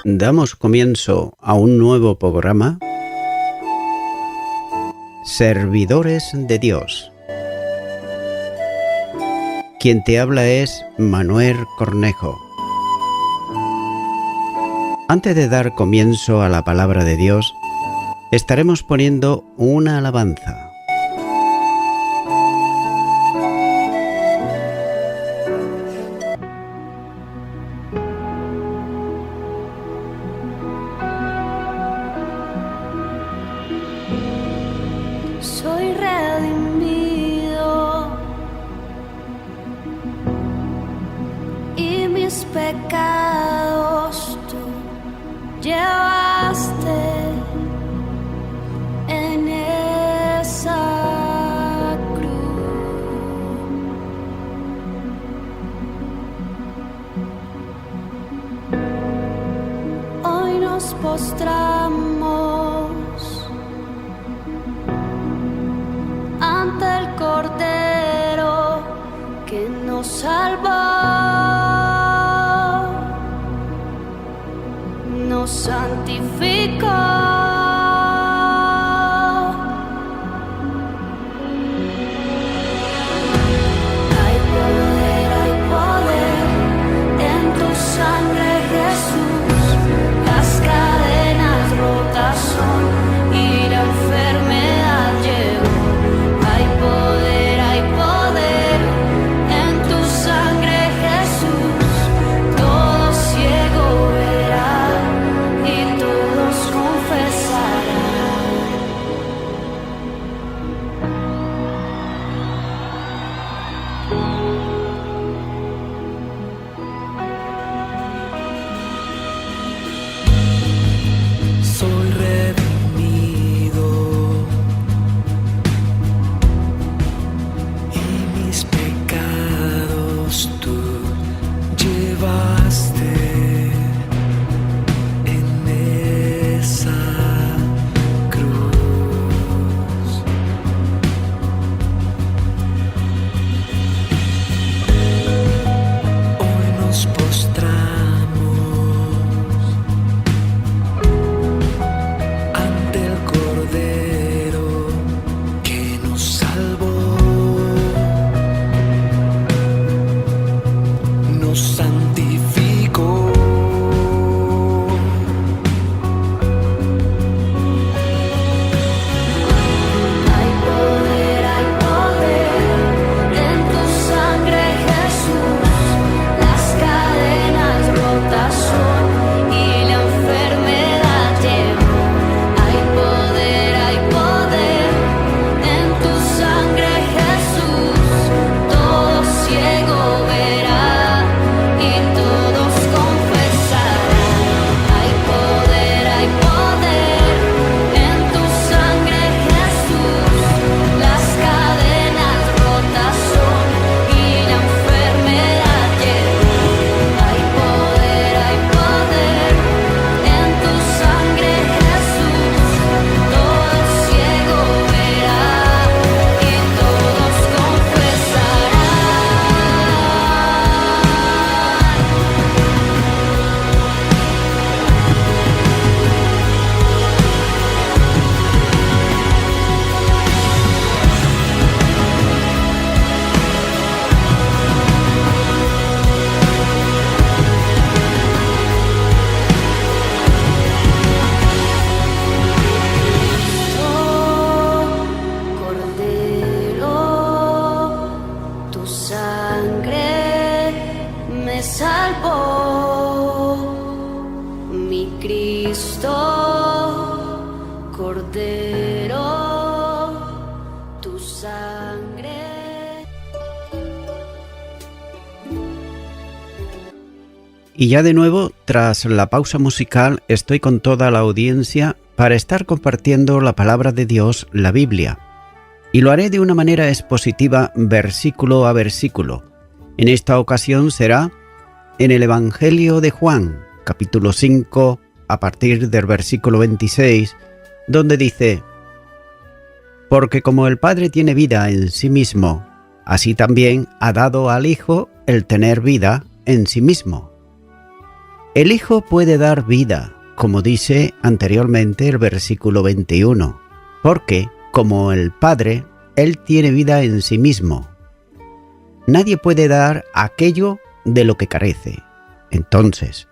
Damos comienzo a un nuevo programa, Servidores de Dios. Quien te habla es Manuel Cornejo. Antes de dar comienzo a la palabra de Dios, estaremos poniendo una alabanza. Soy redimido y mis pecados tú llevaste en esa cruz. Hoy nos postramos ante el Cordero que nos salvó, nos santificó. Hay poder en tu sangre, Jesús. Las cadenas rotas son y la enfermedad llegó. Hay poder en tu sangre, Jesús. Todo ciego verá y todos confesarán. Soy redimido y mis pecados tú llevaste en esa cruz. Hoy nos postramos ante el Cordero que nos salvó, nos santificó. Hay poder en tu sangre, Jesús. Las cadenas rotas son y la enfermedad llegó. Hay poder en tu sangre, Jesús. Todo ciego verá y todos confesarán. Hay poder en tu sangre, Jesús. Las cadenas rotas son y la enfermedad llegó. Hay poder en tu sangre, Jesús. Todo ciego verá y todos confesarán. Cordero, tu sangre me salvó, mi Cristo, Cordero, tu sangre. Y ya de nuevo, tras la pausa musical, estoy con toda la audiencia para estar compartiendo la palabra de Dios, la Biblia. Y lo haré de una manera expositiva, versículo a versículo. En esta ocasión será en el Evangelio de Juan, capítulo 5, a partir del versículo 26, donde dice: porque como el Padre tiene vida en sí mismo, así también ha dado al Hijo el tener vida en sí mismo. El Hijo puede dar vida, como dice anteriormente el versículo 21, porque, como el Padre, Él tiene vida en sí mismo. Nadie puede dar aquello de lo que carece. Entonces,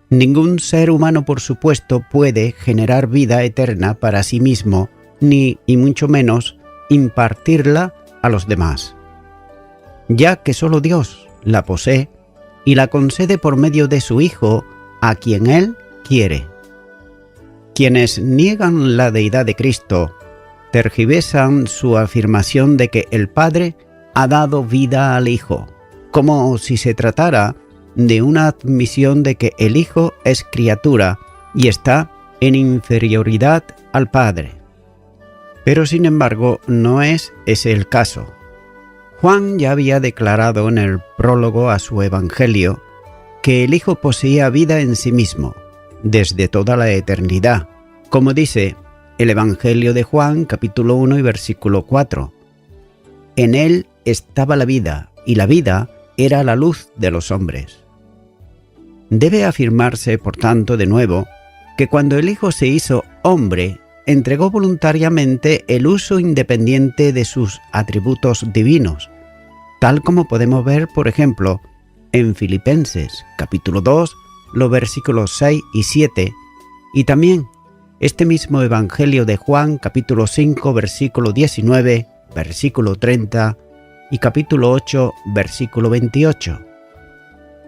ningún ser humano, por supuesto, puede generar vida eterna para sí mismo, ni, y mucho menos, impartirla a los demás, ya que solo Dios la posee y la concede por medio de su Hijo, a quien Él quiere. Quienes niegan la deidad de Cristo tergiversan su afirmación de que el Padre ha dado vida al Hijo, como si se tratara de una admisión de que el Hijo es criatura y está en inferioridad al Padre. Pero sin embargo, no es ese el caso. Juan ya había declarado en el prólogo a su Evangelio que el Hijo poseía vida en sí mismo, desde toda la eternidad, como dice el Evangelio de Juan, capítulo 1 y versículo 4. En Él estaba la vida, y la vida era la luz de los hombres. Debe afirmarse, por tanto, de nuevo, que cuando el Hijo se hizo hombre, entregó voluntariamente el uso independiente de sus atributos divinos, tal como podemos ver, por ejemplo, en Filipenses, capítulo 2, los versículos 6 y 7, y también este mismo Evangelio de Juan, capítulo 5, versículo 19, versículo 30 y capítulo 8, versículo 28.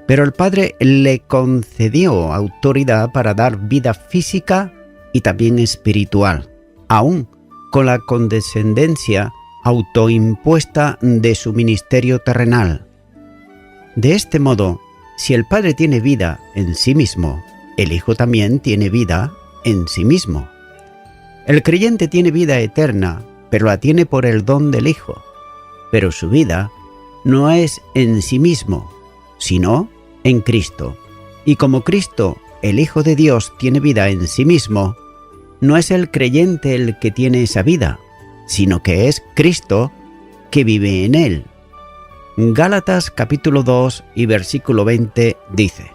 Pero el Padre le concedió autoridad para dar vida física y también espiritual, aún con la condescendencia autoimpuesta de su ministerio terrenal. De este modo, si el Padre tiene vida en sí mismo, el Hijo también tiene vida en sí mismo. El creyente tiene vida eterna, pero la tiene por el don del Hijo. Pero su vida no es en sí mismo, sino en Cristo. Y como Cristo, el Hijo de Dios, tiene vida en sí mismo, no es el creyente el que tiene esa vida, sino que es Cristo que vive en él. Gálatas capítulo 2 y versículo 20 dice: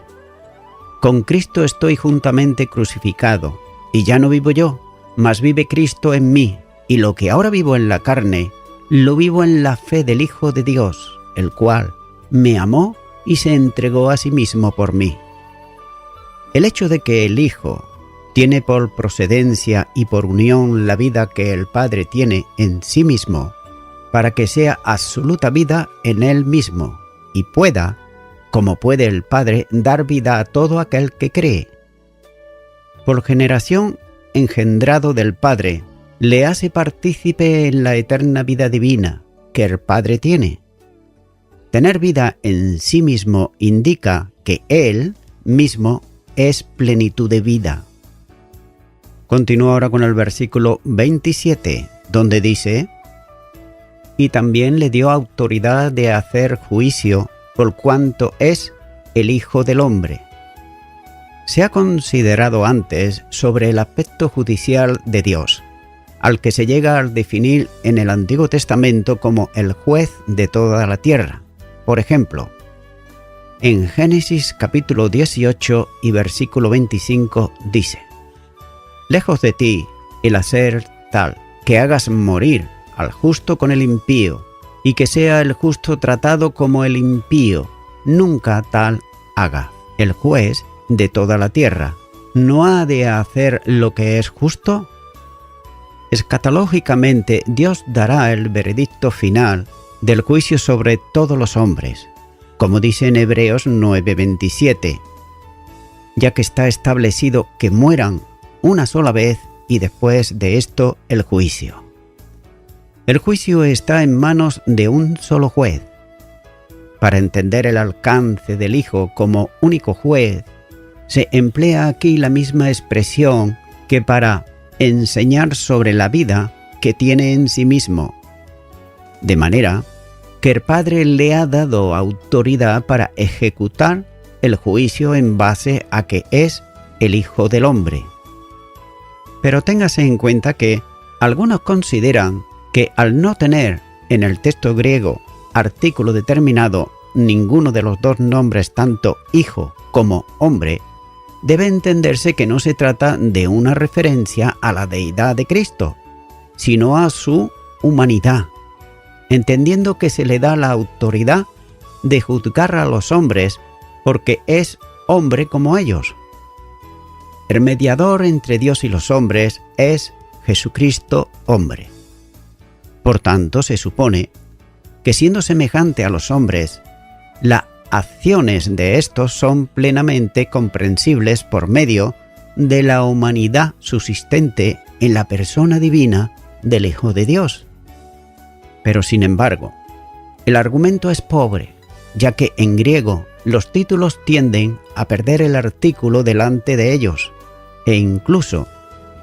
con Cristo estoy juntamente crucificado, y ya no vivo yo, mas vive Cristo en mí, y lo que ahora vivo en la carne, lo vivo en la fe del Hijo de Dios, el cual me amó y se entregó a sí mismo por mí. El hecho de que el Hijo tiene por procedencia y por unión la vida que el Padre tiene en sí mismo, para que sea absoluta vida en Él mismo, y pueda, como puede el Padre, dar vida a todo aquel que cree. Por generación engendrado del Padre, le hace partícipe en la eterna vida divina que el Padre tiene. Tener vida en sí mismo indica que Él mismo es plenitud de vida. Continúa ahora con el versículo 27, donde dice: y también le dio autoridad de hacer juicio por cuanto es el Hijo del Hombre. Se ha considerado antes sobre el aspecto judicial de Dios, al que se llega a definir en el Antiguo Testamento como el juez de toda la tierra. Por ejemplo, en Génesis capítulo 18 y versículo 25 dice: lejos de ti el hacer tal, que hagas morir al justo con el impío, y que sea el justo tratado como el impío, nunca tal haga. El juez de toda la tierra, ¿no ha de hacer lo que es justo? Escatológicamente, Dios dará el veredicto final del juicio sobre todos los hombres, como dice en Hebreos 9:27, ya que está establecido que mueran una sola vez y después de esto el juicio. El juicio está en manos de un solo juez. Para entender el alcance del Hijo como único juez, se emplea aquí la misma expresión que para enseñar sobre la vida que tiene en sí mismo, de manera que el Padre le ha dado autoridad para ejecutar el juicio en base a que es el Hijo del Hombre. Pero téngase en cuenta que algunos consideran que al no tener en el texto griego artículo determinado ninguno de los dos nombres, tanto hijo como hombre, debe entenderse que no se trata de una referencia a la deidad de Cristo, sino a su humanidad, entendiendo que se le da la autoridad de juzgar a los hombres porque es hombre como ellos. El mediador entre Dios y los hombres es Jesucristo hombre. Por tanto, se supone que siendo semejante a los hombres, las acciones de estos son plenamente comprensibles por medio de la humanidad subsistente en la persona divina del Hijo de Dios. Pero sin embargo, el argumento es pobre, ya que en griego los títulos tienden a perder el artículo delante de ellos, e incluso,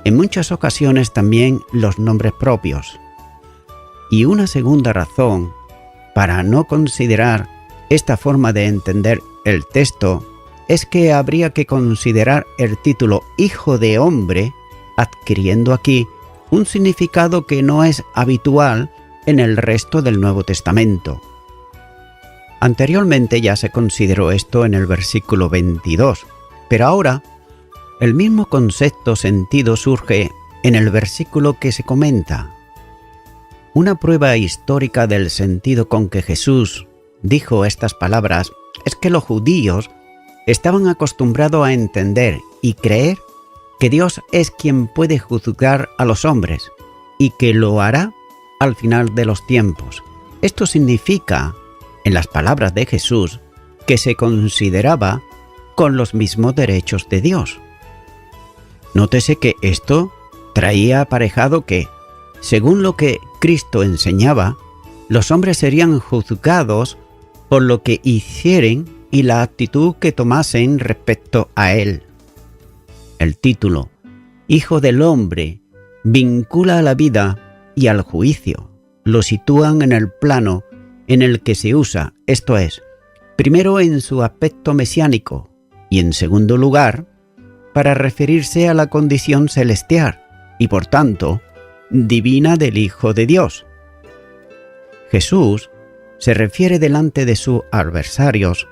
en muchas ocasiones también los nombres propios. Y una segunda razón para no considerar esta forma de entender el texto es que habría que considerar el título Hijo de Hombre adquiriendo aquí un significado que no es habitual en el resto del Nuevo Testamento. Anteriormente ya se consideró esto en el versículo 22, pero ahora el mismo concepto sentido surge en el versículo que se comenta. Una prueba histórica del sentido con que Jesús dijo estas palabras es que los judíos estaban acostumbrados a entender y creer que Dios es quien puede juzgar a los hombres y que lo hará al final de los tiempos. Esto significa, en las palabras de Jesús, que se consideraba con los mismos derechos de Dios. Nótese que esto traía aparejado que, según lo que Cristo enseñaba, los hombres serían juzgados por lo que hicieren y la actitud que tomasen respecto a Él. El título, Hijo del Hombre, vincula a la vida y al juicio. Lo sitúan en el plano en el que se usa, esto es, primero en su aspecto mesiánico y en segundo lugar, para referirse a la condición celestial y por tanto, divina del Hijo de Dios. Jesús se refiere delante de sus adversarios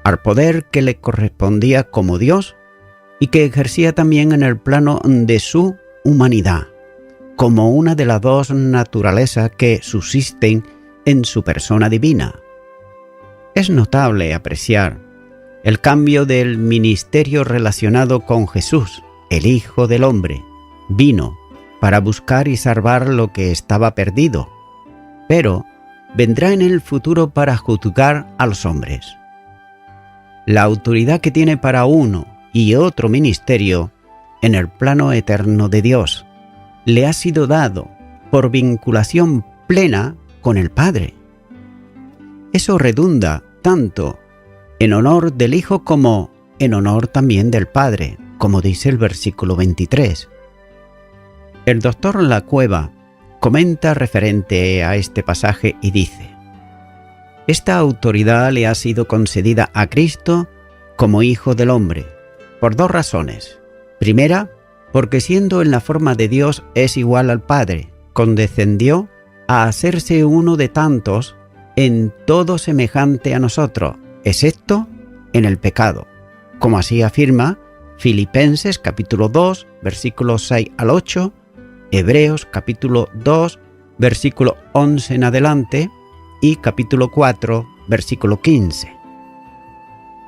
al poder que le correspondía como Dios y que ejercía también en el plano de su humanidad, como una de las dos naturalezas que subsisten en su persona divina. Es notable apreciar el cambio del ministerio relacionado con Jesús, el Hijo del Hombre. Vino para buscar y salvar lo que estaba perdido, pero vendrá en el futuro para juzgar a los hombres. La autoridad que tiene para uno y otro ministerio en el plano eterno de Dios le ha sido dado por vinculación plena con el Padre. Eso redunda tanto en honor del Hijo como en honor también del Padre, como dice el versículo 23. El doctor Lacueva comenta referente a este pasaje y dice: esta autoridad le ha sido concedida a Cristo como Hijo del Hombre, por dos razones. Primera, porque siendo en la forma de Dios es igual al Padre, condescendió a hacerse uno de tantos, en todo semejante a nosotros, excepto en el pecado, como así afirma Filipenses capítulo 2, versículos 6 al 8, Hebreos capítulo 2, versículo 11 en adelante y capítulo 4, versículo 15.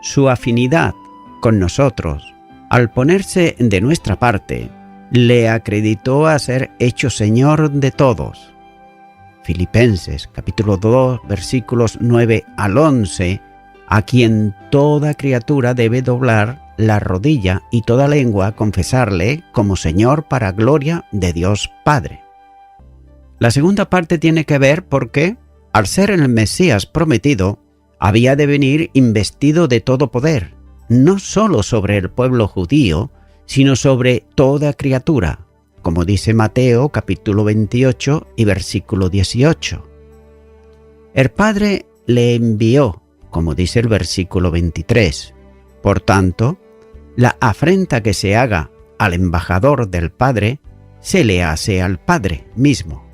Su afinidad con nosotros, al ponerse de nuestra parte, le acreditó a ser hecho Señor de todos. Filipenses capítulo 2, versículos 9 al 11, a quien toda criatura debe doblar la rodilla y toda lengua confesarle como Señor para gloria de Dios Padre. La segunda parte tiene que ver porque, al ser el Mesías prometido, había de venir investido de todo poder, no solo sobre el pueblo judío, sino sobre toda criatura, como dice Mateo capítulo 28 y versículo 18. El Padre le envió, como dice el versículo 23. Por tanto, la afrenta que se haga al embajador del Padre se le hace al Padre mismo.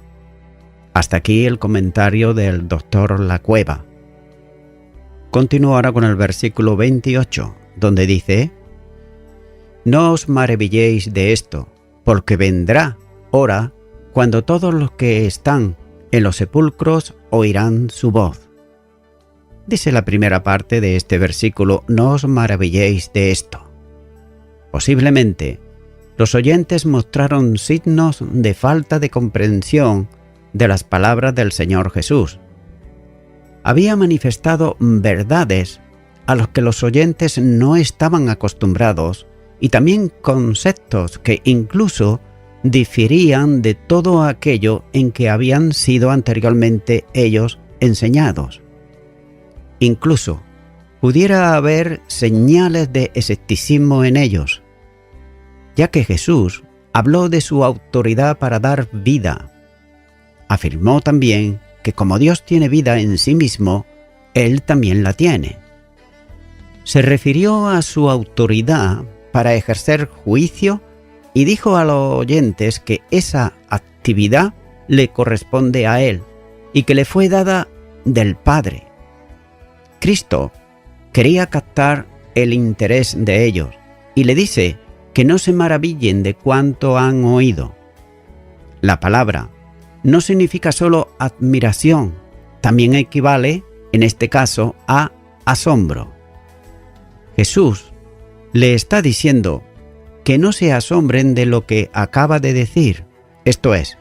Hasta aquí el comentario del doctor Lacueva. Continúo ahora con el versículo 28, donde dice: No os maravilléis de esto, porque vendrá hora cuando todos los que están en los sepulcros oirán su voz. Dice la primera parte de este versículo: no os maravilléis de esto. Posiblemente, los oyentes mostraron signos de falta de comprensión de las palabras del Señor Jesús. Había manifestado verdades a los que los oyentes no estaban acostumbrados y también conceptos que incluso diferían de todo aquello en que habían sido anteriormente ellos enseñados. Incluso pudiera haber señales de escepticismo en ellos, ya que Jesús habló de su autoridad para dar vida. Afirmó también que como Dios tiene vida en sí mismo, Él también la tiene. Se refirió a su autoridad para ejercer juicio y dijo a los oyentes que esa actividad le corresponde a Él y que le fue dada del Padre. Cristo quería captar el interés de ellos y le dice que no se maravillen de cuánto han oído. La palabra no significa solo admiración, también equivale, en este caso, a asombro. Jesús le está diciendo que no se asombren de lo que acaba de decir, esto es,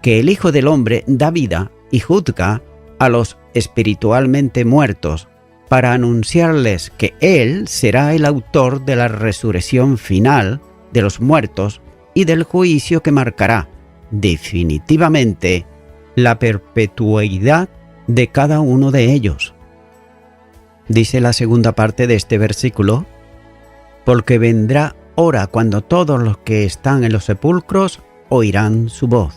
que el Hijo del Hombre da vida y juzga a los espiritualmente muertos para anunciarles que Él será el autor de la resurrección final de los muertos y del juicio que marcará definitivamente la perpetuidad de cada uno de ellos. Dice la segunda parte de este versículo: porque vendrá hora cuando todos los que están en los sepulcros oirán su voz.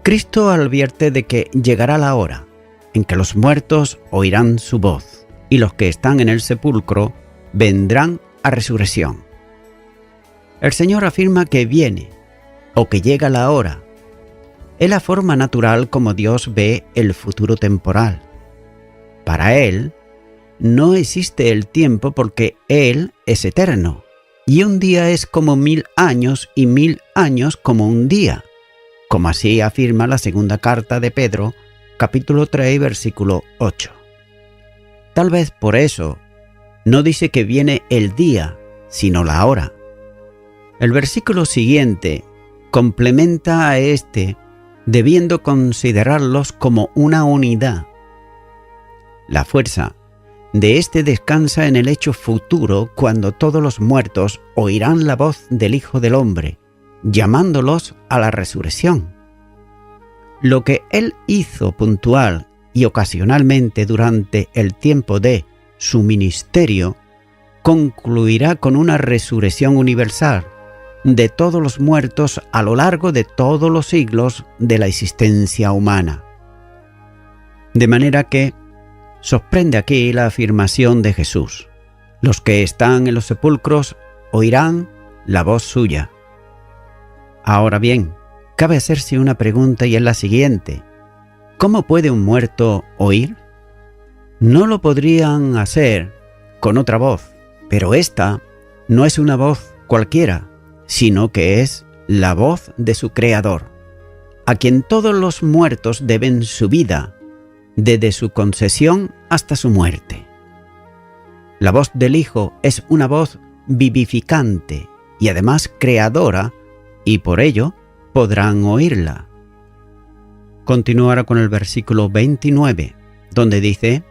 Cristo advierte de que llegará la hora en que los muertos oirán su voz y los que están en el sepulcro vendrán a resurrección. El Señor afirma que viene o que llega la hora. Es la forma natural como Dios ve el futuro temporal. Para Él no existe el tiempo porque Él es eterno, y un día es como 1000 años y 1000 años como un día, como así afirma la segunda carta de Pedro, capítulo 3, versículo 8. Tal vez por eso no dice que viene el día, sino la hora. El versículo siguiente complementa a este, debiendo considerarlos como una unidad. La fuerza de este descansa en el hecho futuro cuando todos los muertos oirán la voz del Hijo del Hombre, llamándolos a la resurrección. Lo que Él hizo puntual y ocasionalmente durante el tiempo de su ministerio concluirá con una resurrección universal de todos los muertos a lo largo de todos los siglos de la existencia humana. De manera que sorprende aquí la afirmación de Jesús: los que están en los sepulcros oirán la voz suya. Ahora bien, cabe hacerse una pregunta y es la siguiente: ¿cómo puede un muerto oír? No lo podrían hacer con otra voz, pero esta no es una voz cualquiera, sino que es la voz de su Creador, a quien todos los muertos deben su vida, desde su concesión hasta su muerte. La voz del Hijo es una voz vivificante y además creadora, y por ello podrán oírla. Continuará con el versículo 29, donde dice: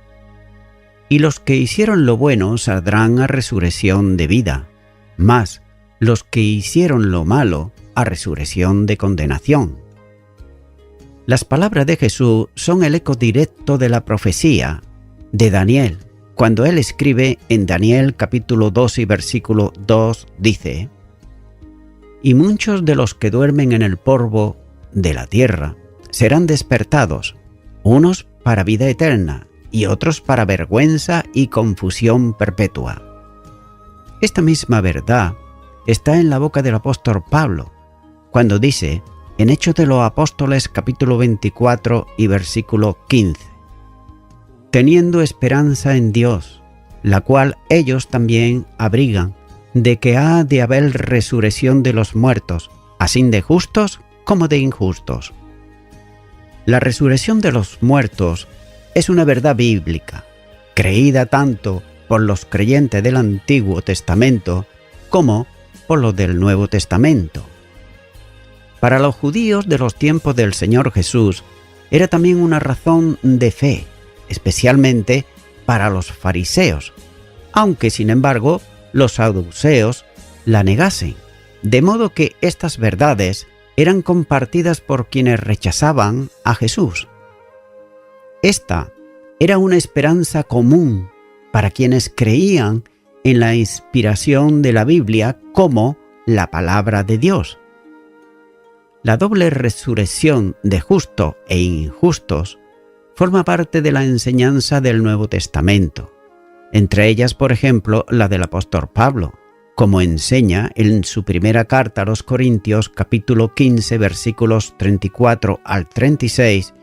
y los que hicieron lo bueno saldrán a resurrección de vida, mas los que hicieron lo malo a resurrección de condenación. Las palabras de Jesús son el eco directo de la profecía de Daniel, cuando él escribe en Daniel capítulo 2 y versículo 2, dice: y muchos de los que duermen en el polvo de la tierra serán despertados, unos para vida eterna y otros para vergüenza y confusión perpetua. Esta misma verdad está en la boca del apóstol Pablo, cuando dice en Hechos de los Apóstoles capítulo 24 y versículo 15: teniendo esperanza en Dios, la cual ellos también abrigan, de que ha de haber resurrección de los muertos, así de justos como de injustos. La resurrección de los muertos es una verdad bíblica, creída tanto por los creyentes del Antiguo Testamento como por los del Nuevo Testamento. Para los judíos de los tiempos del Señor Jesús, era también una razón de fe, especialmente para los fariseos, aunque sin embargo los saduceos la negasen, de modo que estas verdades eran compartidas por quienes rechazaban a Jesús. Esta era una esperanza común para quienes creían en la inspiración de la Biblia como la palabra de Dios. La doble resurrección de justos e injustos forma parte de la enseñanza del Nuevo Testamento, entre ellas, por ejemplo, la del apóstol Pablo, como enseña en su primera carta a los Corintios, capítulo 15, versículos 34 al 36,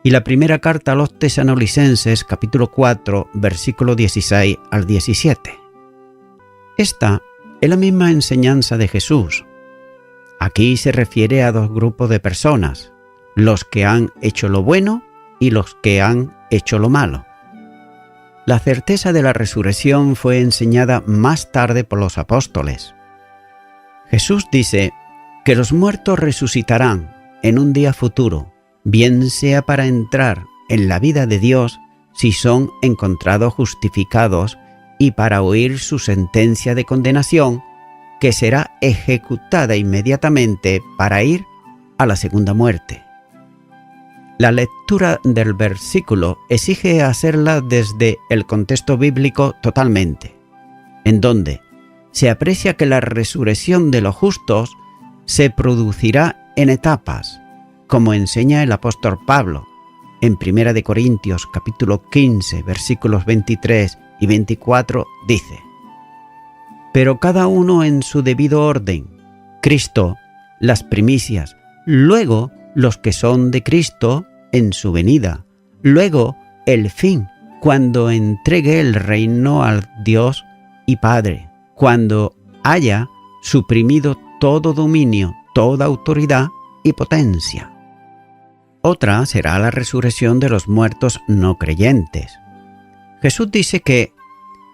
y la primera carta a los Tesalonicenses, capítulo 4, versículo 16 al 17. Esta es la misma enseñanza de Jesús. Aquí se refiere a dos grupos de personas, los que han hecho lo bueno y los que han hecho lo malo. La certeza de la resurrección fue enseñada más tarde por los apóstoles. Jesús dice que los muertos resucitarán en un día futuro, bien sea para entrar en la vida de Dios si son encontrados justificados y para oír su sentencia de condenación, que será ejecutada inmediatamente para ir a la segunda muerte. La lectura del versículo exige hacerla desde el contexto bíblico totalmente, en donde se aprecia que la resurrección de los justos se producirá en etapas, como enseña el apóstol Pablo en 1 Corintios capítulo 15, versículos 23 y 24, dice: pero cada uno en su debido orden, Cristo las primicias, luego los que son de Cristo en su venida, luego el fin, cuando entregue el reino al Dios y Padre, cuando haya suprimido todo dominio, toda autoridad y potencia. Otra será la resurrección de los muertos no creyentes. Jesús dice que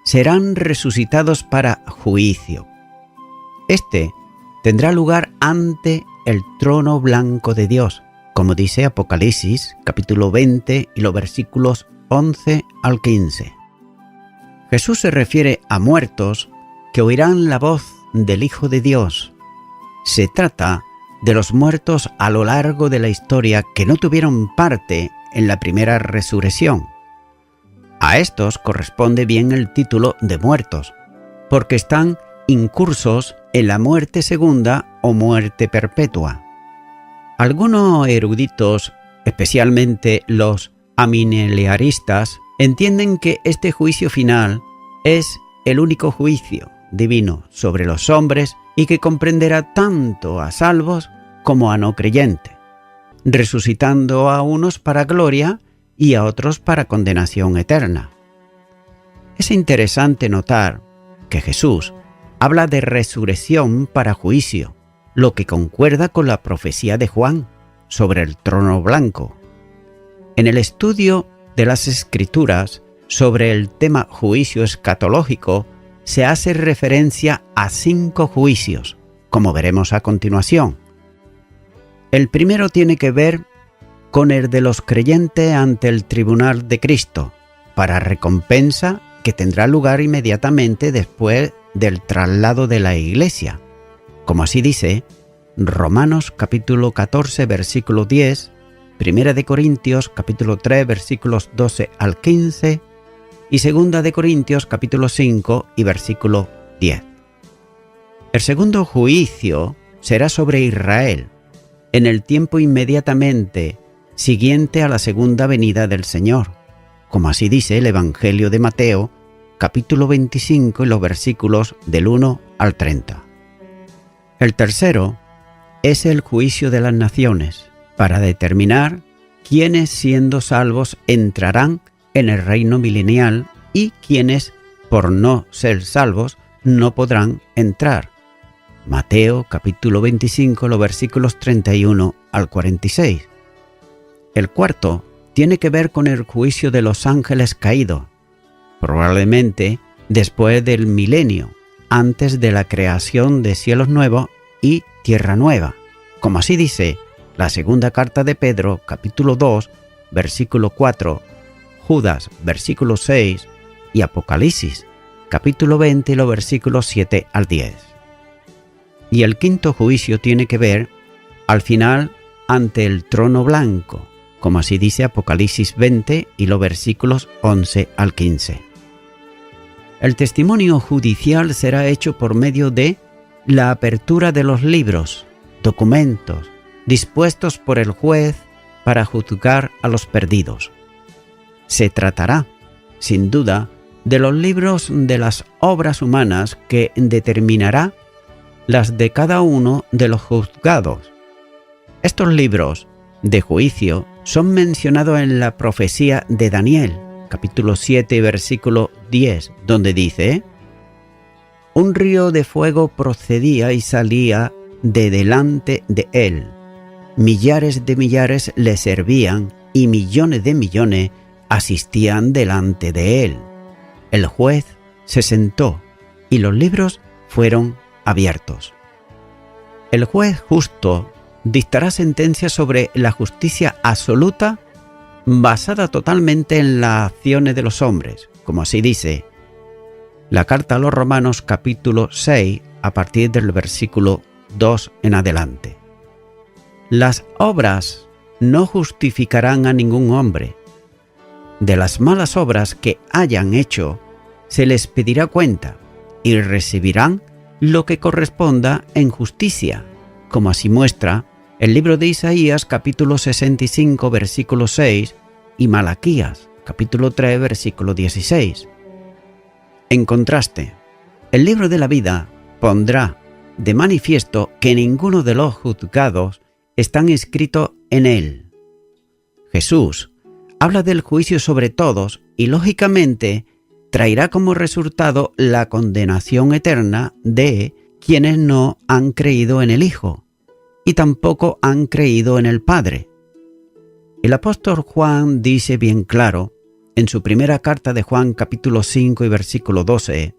serán resucitados para juicio. Este tendrá lugar ante el trono blanco de Dios, como dice Apocalipsis, capítulo 20 y los versículos 11 al 15. Jesús se refiere a muertos que oirán la voz del Hijo de Dios. Se trata de los muertos a lo largo de la historia que no tuvieron parte en la primera resurrección. A estos corresponde bien el título de muertos, porque están incursos en la muerte segunda o muerte perpetua. Algunos eruditos, especialmente los amileniaristas, entienden que este juicio final es el único juicio divino sobre los hombres y que comprenderá tanto a salvos como a no creyentes, resucitando a unos para gloria y a otros para condenación eterna. Es interesante notar que Jesús habla de resurrección para juicio, lo que concuerda con la profecía de Juan sobre el trono blanco. En el estudio de las Escrituras sobre el tema juicio escatológico se hace referencia a 5 juicios, como veremos a continuación. El primero tiene que ver con el de los creyentes ante el tribunal de Cristo, para recompensa que tendrá lugar inmediatamente después del traslado de la Iglesia, como así dice Romanos capítulo 14 versículo 10, 1 Corintios capítulo 3 versículos 12 al 15 y 2 Corintios capítulo 5 y versículo 10. El segundo juicio será sobre Israel, en el tiempo inmediatamente siguiente a la segunda venida del Señor, como así dice el Evangelio de Mateo, capítulo 25 y los versículos del 1 al 30. El tercero es el juicio de las naciones, para determinar quiénes siendo salvos entrarán en el reino milenial y quiénes, por no ser salvos, no podrán entrar. Mateo capítulo 25, los versículos 31 al 46. El cuarto tiene que ver con el juicio de los ángeles caídos, probablemente después del milenio, antes de la creación de cielos nuevos y tierra nueva, como así dice la segunda carta de Pedro, capítulo 2, versículo 4, Judas, versículo 6 y Apocalipsis, capítulo 20 y los versículos 7 al 10. Y el quinto juicio tiene que ver, al final, ante el trono blanco, como así dice Apocalipsis 20 y los versículos 11 al 15. El testimonio judicial será hecho por medio de la apertura de los libros, documentos, dispuestos por el juez para juzgar a los perdidos. Se tratará, sin duda, de los libros de las obras humanas que determinará las de cada uno de los juzgados. Estos libros de juicio son mencionados en la profecía de Daniel, capítulo 7, versículo 10, donde dice: un río de fuego procedía y salía de delante de él. Millares de millares le servían y millones de millones asistían delante de él. El juez se sentó y los libros fueron abiertos. El juez justo dictará sentencia sobre la justicia absoluta basada totalmente en las acciones de los hombres, como así dice la carta a los Romanos capítulo 6 a partir del versículo 2 en adelante. Las obras no justificarán a ningún hombre. De las malas obras que hayan hecho, se les pedirá cuenta y recibirán lo que corresponda en justicia, como así muestra el libro de Isaías capítulo 65 versículo 6 y Malaquías capítulo 3 versículo 16. En contraste, el libro de la vida pondrá de manifiesto que ninguno de los juzgados están escritos en él. Jesús habla del juicio sobre todos y lógicamente traerá como resultado la condenación eterna de quienes no han creído en el Hijo y tampoco han creído en el Padre. El apóstol Juan dice bien claro en su primera carta de Juan capítulo 5 y versículo 12: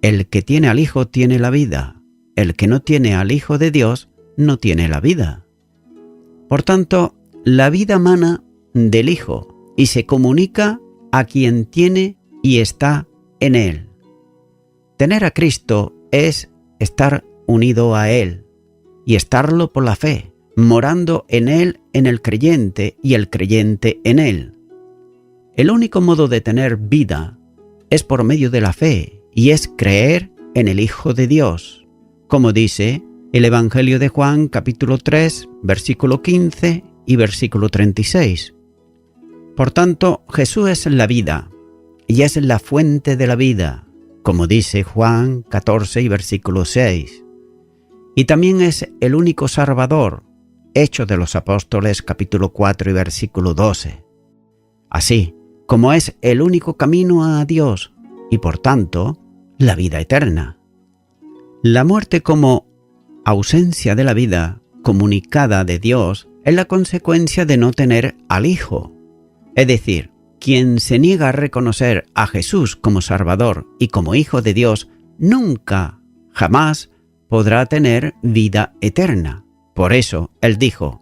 el que tiene al Hijo tiene la vida, el que no tiene al Hijo de Dios no tiene la vida. Por tanto, la vida mana del Hijo y se comunica a quien tiene y está en Él. Tener a Cristo es estar unido a Él y estarlo por la fe, morando en Él en el creyente y el creyente en Él. El único modo de tener vida es por medio de la fe y es creer en el Hijo de Dios, como dice el Evangelio de Juan capítulo 3, versículo 15 y versículo 36. Por tanto, Jesús es la vida y es la fuente de la vida, como dice Juan 14 y versículo 6. Y también es el único Salvador, Hechos de los Apóstoles capítulo 4 y versículo 12. Así como es el único camino a Dios y por tanto la vida eterna. La muerte como ausencia de la vida comunicada de Dios es la consecuencia de no tener al Hijo. Es decir, quien se niega a reconocer a Jesús como Salvador y como Hijo de Dios nunca, jamás podrá tener vida eterna. Por eso Él dijo: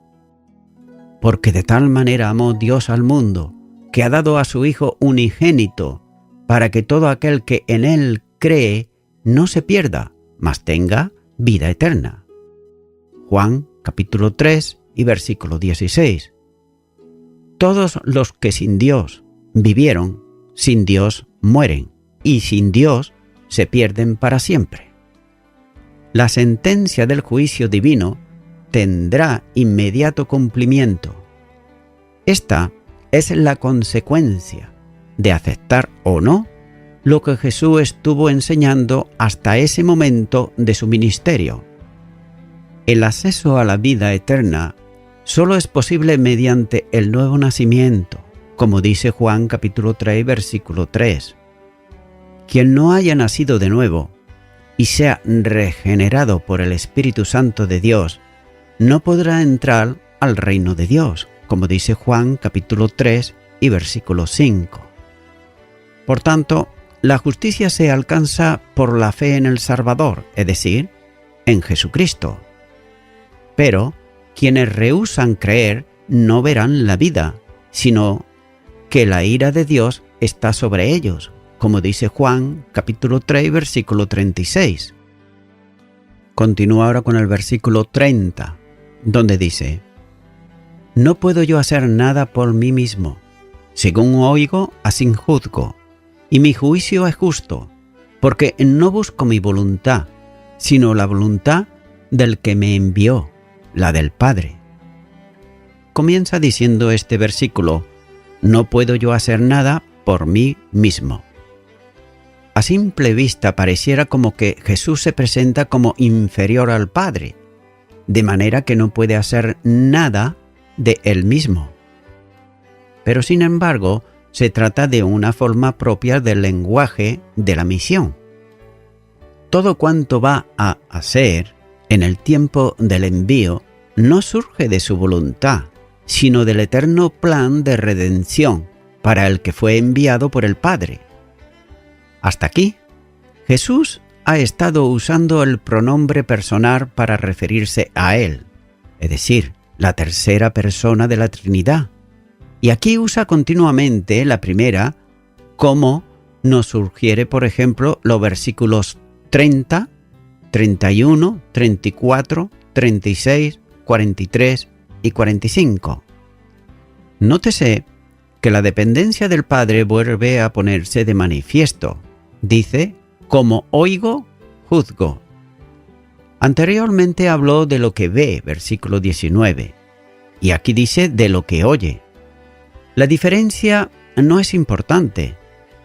porque de tal manera amó Dios al mundo, que ha dado a su Hijo unigénito, para que todo aquel que en Él cree no se pierda, mas tenga vida eterna. Juan capítulo 3 y versículo 16. Todos los que sin Dios vivieron, sin Dios mueren, y sin Dios se pierden para siempre. La sentencia del juicio divino tendrá inmediato cumplimiento. Esta es la consecuencia de aceptar o no lo que Jesús estuvo enseñando hasta ese momento de su ministerio. El acceso a la vida eterna solo es posible mediante el nuevo nacimiento, como dice Juan capítulo 3, versículo 3. Quien no haya nacido de nuevo y sea regenerado por el Espíritu Santo de Dios, no podrá entrar al reino de Dios, como dice Juan capítulo 3 y versículo 5. Por tanto, la justicia se alcanza por la fe en el Salvador, es decir, en Jesucristo. Pero quienes rehúsan creer no verán la vida, sino que la ira de Dios está sobre ellos, como dice Juan capítulo 3, versículo 36. Continúa ahora con el versículo 30, donde dice: No puedo yo hacer nada por mí mismo. Según oigo, así juzgo, y mi juicio es justo, porque no busco mi voluntad, sino la voluntad del que me envió, la del Padre. Comienza diciendo este versículo: No puedo yo hacer nada por mí mismo. A simple vista pareciera como que Jesús se presenta como inferior al Padre, de manera que no puede hacer nada de él mismo. Pero sin embargo, se trata de una forma propia del lenguaje de la misión. Todo cuanto va a hacer en el tiempo del envío no surge de su voluntad, sino del eterno plan de redención para el que fue enviado por el Padre. Hasta aquí, Jesús ha estado usando el pronombre personal para referirse a Él, es decir, la tercera persona de la Trinidad. Y aquí usa continuamente la primera, como nos sugiere, por ejemplo, los versículos 30, 31, 34, 36, 43 y 45. Nótese que la dependencia del Padre vuelve a ponerse de manifiesto. Dice: como oigo, juzgo. Anteriormente habló de lo que ve, versículo 19, y aquí dice de lo que oye. La diferencia no es importante,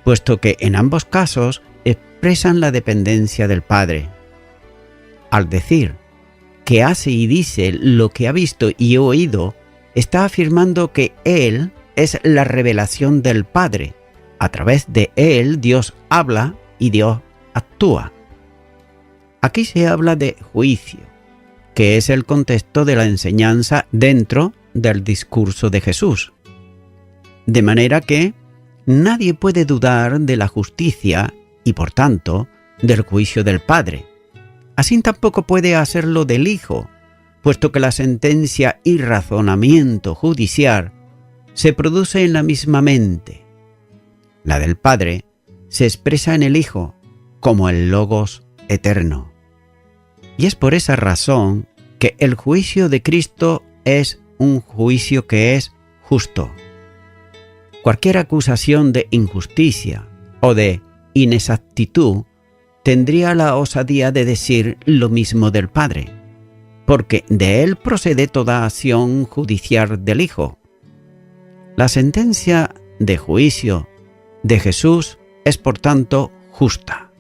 puesto que en ambos casos expresan la dependencia del Padre. Al decir que hace y dice lo que ha visto y oído, está afirmando que Él es la revelación del Padre. A través de Él Dios habla y Dios actúa. Aquí se habla de juicio, que es el contexto de la enseñanza dentro del discurso de Jesús. De manera que nadie puede dudar de la justicia y, por tanto, del juicio del Padre. Así tampoco puede hacerlo del Hijo, puesto que la sentencia y razonamiento judicial se produce en la misma mente. La del Padre se expresa en el Hijo como el Logos eterno. Y es por esa razón que el juicio de Cristo es un juicio que es justo. Cualquier acusación de injusticia o de inexactitud tendría la osadía de decir lo mismo del Padre, porque de Él procede toda acción judicial del Hijo. La sentencia de juicio de Jesús es por tanto justa,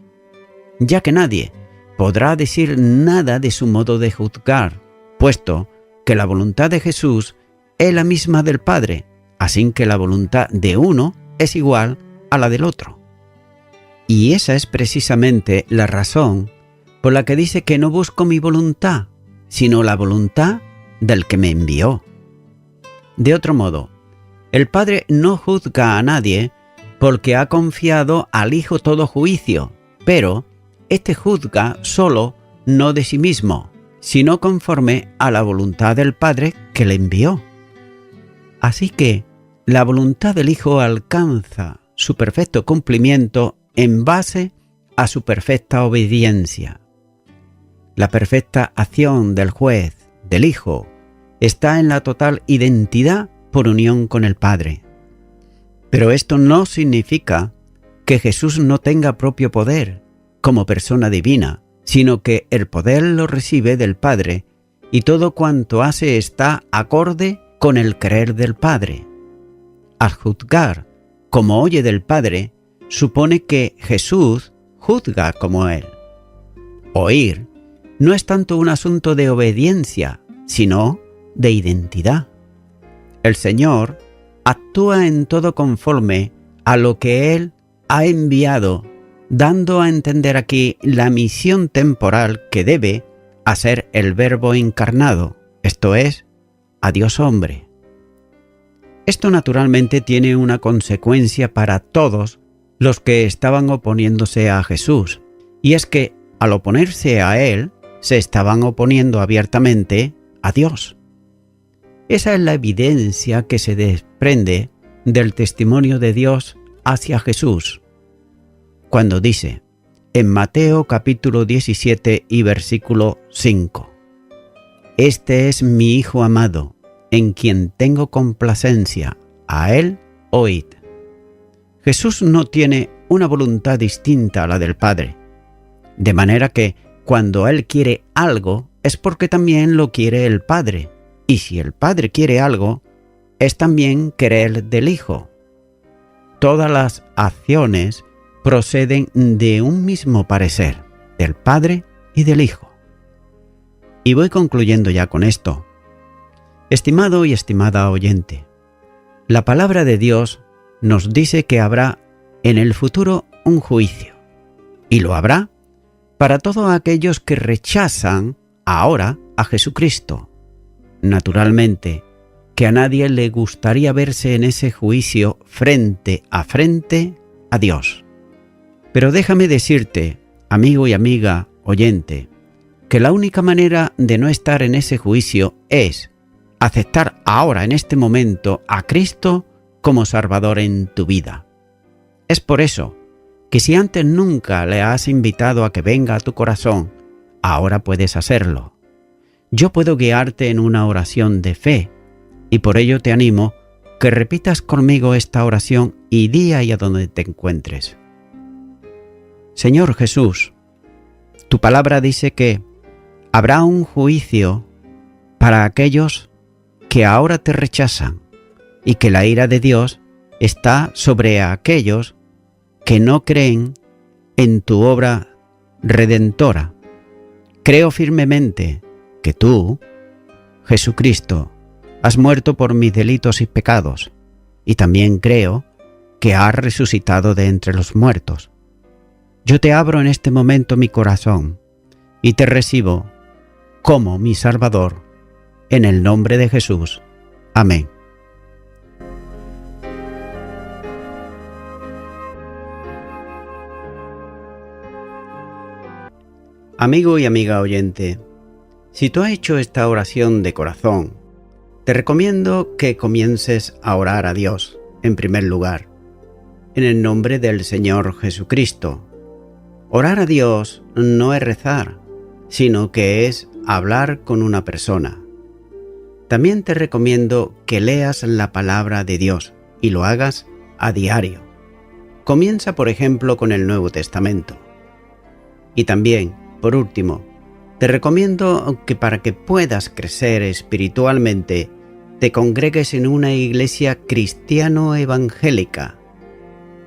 ya que nadie podrá decir nada de su modo de juzgar, puesto que la voluntad de Jesús es la misma del Padre, así que la voluntad de uno es igual a la del otro. Y esa es precisamente la razón por la que dice que no busco mi voluntad, sino la voluntad del que me envió. De otro modo, el Padre no juzga a nadie porque ha confiado al Hijo todo juicio, pero éste juzga solo no de sí mismo, sino conforme a la voluntad del Padre que le envió. Así que la voluntad del Hijo alcanza su perfecto cumplimiento en base a su perfecta obediencia. La perfecta acción del juez, del Hijo, está en la total identidad por unión con el Padre. Pero esto no significa que Jesús no tenga propio poder como persona divina, sino que el poder lo recibe del Padre y todo cuanto hace está acorde con el querer del Padre. Al juzgar como oye del Padre, supone que Jesús juzga como Él. Oír no es tanto un asunto de obediencia, sino de identidad. El Señor actúa en todo conforme a lo que Él ha enviado, dando a entender aquí la misión temporal que debe hacer el Verbo encarnado, esto es, a Dios hombre. Esto naturalmente tiene una consecuencia para todos los que estaban oponiéndose a Jesús, y es que al oponerse a Él, se estaban oponiendo abiertamente a Dios. Esa es la evidencia que se desprende del testimonio de Dios hacia Jesús, cuando dice, en Mateo capítulo 17 y versículo 5, «Este es mi Hijo amado, en quien tengo complacencia, a Él oíd». Jesús no tiene una voluntad distinta a la del Padre, de manera que cuando Él quiere algo es porque también lo quiere el Padre, y si el Padre quiere algo, es también querer del Hijo. Todas las acciones proceden de un mismo parecer, del Padre y del Hijo. Y voy concluyendo ya con esto. Estimado y estimada oyente, la palabra de Dios nos dice que habrá en el futuro un juicio, y lo habrá para todos aquellos que rechazan ahora a Jesucristo. Naturalmente, que a nadie le gustaría verse en ese juicio frente a Dios. Pero déjame decirte, amigo y amiga oyente, que la única manera de no estar en ese juicio es aceptar ahora, en este momento, a Cristo como Salvador en tu vida. Es por eso que si antes nunca le has invitado a que venga a tu corazón, ahora puedes hacerlo. Yo puedo guiarte en una oración de fe, y por ello te animo que repitas conmigo esta oración y di ahí a donde te encuentres. Señor Jesús, tu palabra dice que habrá un juicio para aquellos que ahora te rechazan y que la ira de Dios está sobre aquellos que no creen en tu obra redentora. Creo firmemente que tú, Jesucristo, has muerto por mis delitos y pecados, y también creo que has resucitado de entre los muertos. Yo te abro en este momento mi corazón y te recibo como mi Salvador, en el nombre de Jesús. Amén. Amigo y amiga oyente, si tú has hecho esta oración de corazón, te recomiendo que comiences a orar a Dios, en primer lugar, en el nombre del Señor Jesucristo. Orar a Dios no es rezar, sino que es hablar con una persona. También te recomiendo que leas la palabra de Dios y lo hagas a diario. Comienza, por ejemplo, con el Nuevo Testamento. Y también, por último, te recomiendo que para que puedas crecer espiritualmente, te congregues en una iglesia cristiano-evangélica,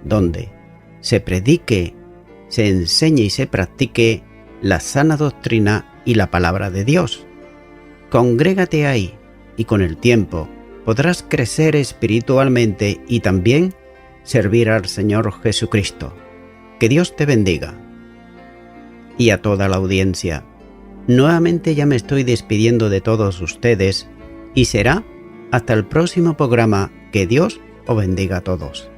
donde se predique, se enseñe y se practique la sana doctrina y la palabra de Dios. Congrégate ahí y con el tiempo podrás crecer espiritualmente y también servir al Señor Jesucristo. Que Dios te bendiga. Y a toda la audiencia, nuevamente ya me estoy despidiendo de todos ustedes y será hasta el próximo programa. Que Dios os bendiga a todos.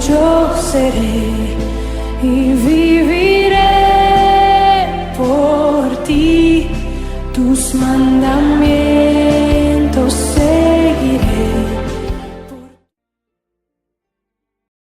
yo seré y viviré por ti, tus mandamientos